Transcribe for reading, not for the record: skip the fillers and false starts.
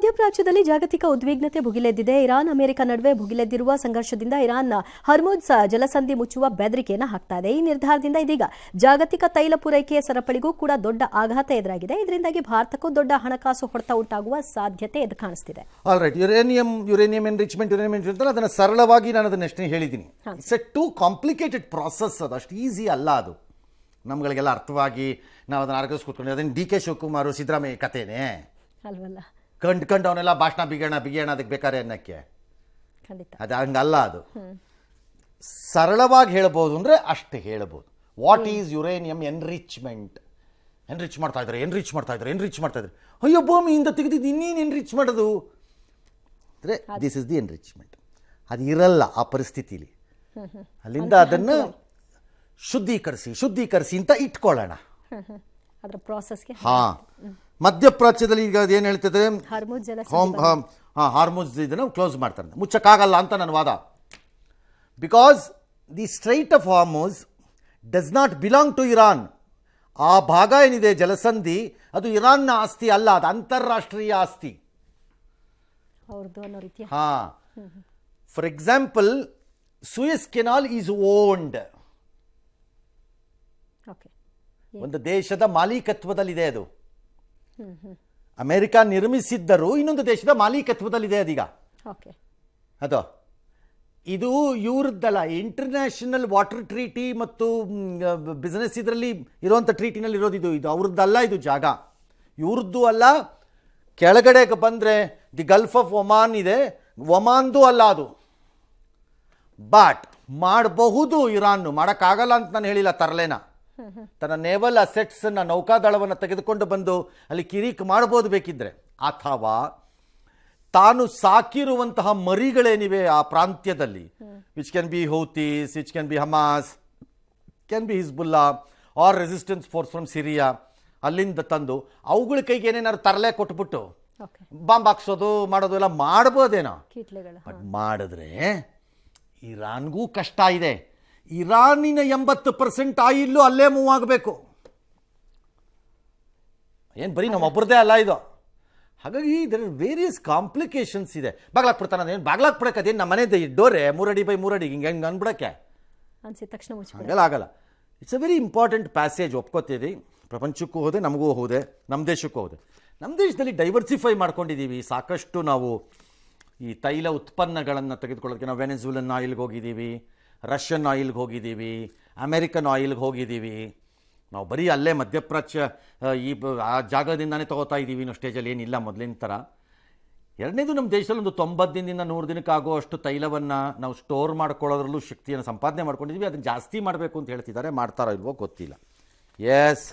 ಮಧ್ಯಪ್ರಾಚ್ಯದಲ್ಲಿ ಜಾಗತಿಕ ಉದ್ವಿಗ್ನತೆ ಭುಗಿಲೆದ್ದಿದೆ. Iran America ನಡುವೆ ಭುಗಿಲೆದ್ದಿರುವ ಸಂಘರ್ಷದಿಂದ Iran Hormuz ಜಲಸಂಧಿ ಮುಚ್ಚುವ ಬೆದರಿಕೆಯನ್ನು ಹಾಕ್ತಾ ಇದೆ. ಈ ನಿರ್ಧಾರದಿಂದ ಇದೀಗ ಜಾಗತಿಕ ತೈಲ ಪೂರೈಕೆಯ ಸರಪಳಿಗೂ ಕೂಡ ದೊಡ್ಡ ಆಘಾತ ಎದುರಾಗಿದೆ. ಇದರಿಂದಾಗಿ ಭಾರತಕ್ಕೂ ದೊಡ್ಡ ಹಣಕಾಸು ಹೊಡೆತ ಉಂಟಾಗುವ ಸಾಧ್ಯತೆ ಎದ್ದು ಕಾಣಿಸ್ತಿದೆ. ಆಲ್ ರೈಟ್, ಯುರೇನಿಯಂ ಎನ್ರಿಚ್ಮೆಂಟ್ ಅದನ್ನು ಸರಳವಾಗಿ ನಾನು ಅದನ್ನ ಎಷ್ಟೇ ಹೇಳಿದ್ದೀನಿ. It's A two complicated process. ಅದು ಅಷ್ಟು ಈಸಿ ಅಲ್ಲ. ಅದು ನಮ್ಗಳಿಗೆಲ್ಲ ಅರ್ಥವಾಗಿ ನಾವು ಅದನ್ನು ಅರ್ಗಿಸ್ ಕೂತ್ಕೊಂಡು ಅದನ್ನು ಡಿ ಕೆ ಶಿವಕುಮಾರ್ ಸಿದ್ದರಾಮಯ್ಯ ಕಥೆನೇ ಅಲ್ವಲ್ಲ. ಕಂಡು ಅವನೆಲ್ಲ ಭಾಷಣ ಬಿಗಿಯೋಣ ಅದಕ್ಕೆ ಬೇಕಾರೆ ಅನ್ನಕ್ಕೆ ಅದು ಹಂಗಲ್ಲ. ಅದು ಸರಳವಾಗಿ ಹೇಳ್ಬೋದು ಅಂದರೆ ಅಷ್ಟು ಹೇಳ್ಬೋದು. What is uranium enrichment? Enrich ಮಾಡ್ತಾ ಇದ್ದಾರೆ. ಅಯ್ಯೋ, ಭೂಮಿಯಿಂದ ತೆಗೆದಿದ್ದು ಇನ್ನೇನು ಎನ್ರಿಚ್ ಮಾಡೋದು ಅಂದರೆ ದಿಸ್ ಇಸ್ ದಿ ಎನ್ರಿಚ್ಮೆಂಟ್. ಅದು ಇರಲ್ಲ ಆ ಪರಿಸ್ಥಿತಿಲಿ. ಅಲ್ಲಿಂದ ಅದನ್ನು ಶುದ್ಧೀಕರಿಸಿ ಅಂತ ಇಟ್ಕೊಳ್ಳೋಣ. ಹಾಂ, ಮಧ್ಯಪ್ರಾಚ್ಯದಲ್ಲಿ ಈಗ ಏನು ಹೇಳ್ತಿದೆ, ಹಾರ್ಮುಜ್ ಇದನ್ನು ಕ್ಲೋಸ್ ಮಾಡ್ತಾರೆ, ಮುಚ್ಚಕ್ಕಾಗಲ್ಲ ಅಂತ ನನ್ನ ವಾದ. Because the strait of Hormuz does not belong to Iran. ಆ ಭಾಗ ಏನಿದೆ ಜಲಸಂಧಿ, ಅದು ಇರಾನ್ನ ಆಸ್ತಿ ಅಲ್ಲ, ಅದು ಅಂತಾರಾಷ್ಟ್ರೀಯ ಆಸ್ತಿ. ಹಾಂ, for example Suez canal is owned. ಒಂದು ದೇಶದ ಮಾಲೀಕತ್ವದಲ್ಲಿದೆ ಅದು. ಅಮೆರಿಕ ನಿರ್ಮಿಸಿದ್ದರೂ ಇನ್ನೊಂದು ದೇಶದ ಮಾಲೀಕತ್ವದಲ್ಲಿದೆ ಅದೀಗ. ಅದು ಇದು ಇವ್ರದ್ದಲ್ಲ. ಇಂಟರ್ನ್ಯಾಷನಲ್ ವಾಟರ್ ಟ್ರೀಟಿ ಮತ್ತು ಬಿಸ್ನೆಸ್ ಇದರಲ್ಲಿ ಇರುವಂಥ ಟ್ರೀಟಿನಲ್ಲಿ ಇರೋದು. ಇದು ಅವ್ರದ್ದಲ್ಲ. ಇದು ಜಾಗ ಇವ್ರದ್ದು ಅಲ್ಲ. ಕೆಳಗಡೆ ಬಂದರೆ ದಿ ಗಲ್ಫ್ ಆಫ್ ಒಮಾನ್ ಇದೆ, ಒಮಾನ್ದು ಅಲ್ಲ ಅದು. ಬಟ್ ಮಾಡಬಹುದು ಇರಾನ್, ಮಾಡೋಕ್ಕಾಗಲ್ಲ ಅಂತ ನಾನು ಹೇಳಿಲ್ಲ. ತರಲೇನ ತನ್ನ ನೇವಲ್ ಅಸೆಟ್ಸ್ ನೌಕಾದಳವನ್ನು ತೆಗೆದುಕೊಂಡು ಬಂದು ಅಲ್ಲಿ ಕಿರಿಕ್ ಮಾಡಬಹುದು ಬೇಕಿದ್ರೆ. ಅಥವಾ ತಾನು ಸಾಕಿರುವಂತಹ ಮರಿಗಳೇನಿವೆ ಆ ಪ್ರಾಂತ್ಯದಲ್ಲಿ, which can be Houthis, which can be Hamas, can be Hezbollah or resistance force from Syria, ಅಲ್ಲಿಂದ ತಂದು ಅವುಗಳ ಕೈಗೆ ಏನೇನಾದ್ರು ತರಲೆ ಕೊಟ್ಬಿಟ್ಟು ಬಾಂಬ್ ಹಾಕ್ಸೋದು ಮಾಡೋದು ಎಲ್ಲ ಮಾಡ್ಬೋದೇನೋ. ಬಟ್ ಮಾಡಿದ್ರೆ ಇರಾನ್ಗೂ ಕಷ್ಟ ಇದೆ. ಇರಾನಿನ 80% ಆಯಿಲ್ಲು ಅಲ್ಲೇ ಮೂವ್ ಆಗಬೇಕು. ಏನು ಬರೀ ನಮ್ಮೊಬ್ಬರದೇ ಅಲ್ಲ ಇದು. ಹಾಗಾಗಿ ಇದರ ವೇರಿಯಸ್ ಕಾಂಪ್ಲಿಕೇಶನ್ಸ್ ಇದೆ. ಬಾಗ್ಲಾಕ್ಬಿಡ್ತಾನೆ, ಏನು ಬಾಗ್ಲಾಕ್ಬಿಡಕ್ಕೆ, ಅದೇನು ನಮ್ಮ ಮನೆಯಿಂದ ಡೋರೆ 3 ಅಡಿ ಬೈ 3 ಅಡಿ ಹಿಂಗೆ ಅನ್ಬಿಡಕ್ಕೆ ಹಂಗೆಲ್ಲ ಆಗಲ್ಲ. It's a very important passage. ಒಪ್ಕೋತೀವಿ. ಪ್ರಪಂಚಕ್ಕೂ ಹೋದೆ, ನಮಗೂ ಹೋದೆ, ನಮ್ಮ ದೇಶಕ್ಕೂ ಹೋದೆ. ನಮ್ಮ ದೇಶದಲ್ಲಿ ಡೈವರ್ಸಿಫೈ ಮಾಡ್ಕೊಂಡಿದ್ದೀವಿ ಸಾಕಷ್ಟು. ನಾವು ಈ ತೈಲ ಉತ್ಪನ್ನಗಳನ್ನು ತೆಗೆದುಕೊಳ್ಳೋದಕ್ಕೆ ನಾವು ವೆನೆಜುಲನ್ ಆಯಿಲ್ಗೆ ಹೋಗಿದ್ದೀವಿ, ರಷ್ಯನ್ ಆಯಿಲ್ಗೆ ಹೋಗಿದ್ದೀವಿ, ಅಮೆರಿಕನ್ ಆಯಿಲ್ಗೆ ಹೋಗಿದ್ದೀವಿ. ನಾವು ಬರೀ ಅಲ್ಲೇ ಮಧ್ಯಪ್ರಾಚ್ಯ ಆ ಜಾಗದಿಂದಾನೇ ತೊಗೋತಾ ಇದ್ದೀವಿ ಅನ್ನೋ ಸ್ಟೇಜಲ್ಲಿ ಏನಿಲ್ಲ ಮೊದಲಿನ ಥರ. ಎರಡನೇದು, ನಮ್ಮ ದೇಶದಲ್ಲಿ ಒಂದು 90 ದಿನದಿಂದ 100 ದಿನಕ್ಕಾಗುವಷ್ಟು ತೈಲವನ್ನು ನಾವು ಸ್ಟೋರ್ ಮಾಡ್ಕೊಳ್ಳೋದ್ರಲ್ಲೂ ಶಕ್ತಿಯನ್ನು ಸಂಪಾದನೆ ಮಾಡ್ಕೊಂಡಿದ್ದೀವಿ. ಅದನ್ನು ಜಾಸ್ತಿ ಮಾಡಬೇಕು ಅಂತ ಹೇಳ್ತಿದ್ದಾರೆ. ಮಾಡ್ತಾರೋ ಇಲ್ವೋ ಗೊತ್ತಿಲ್ಲ. ಎಸ್.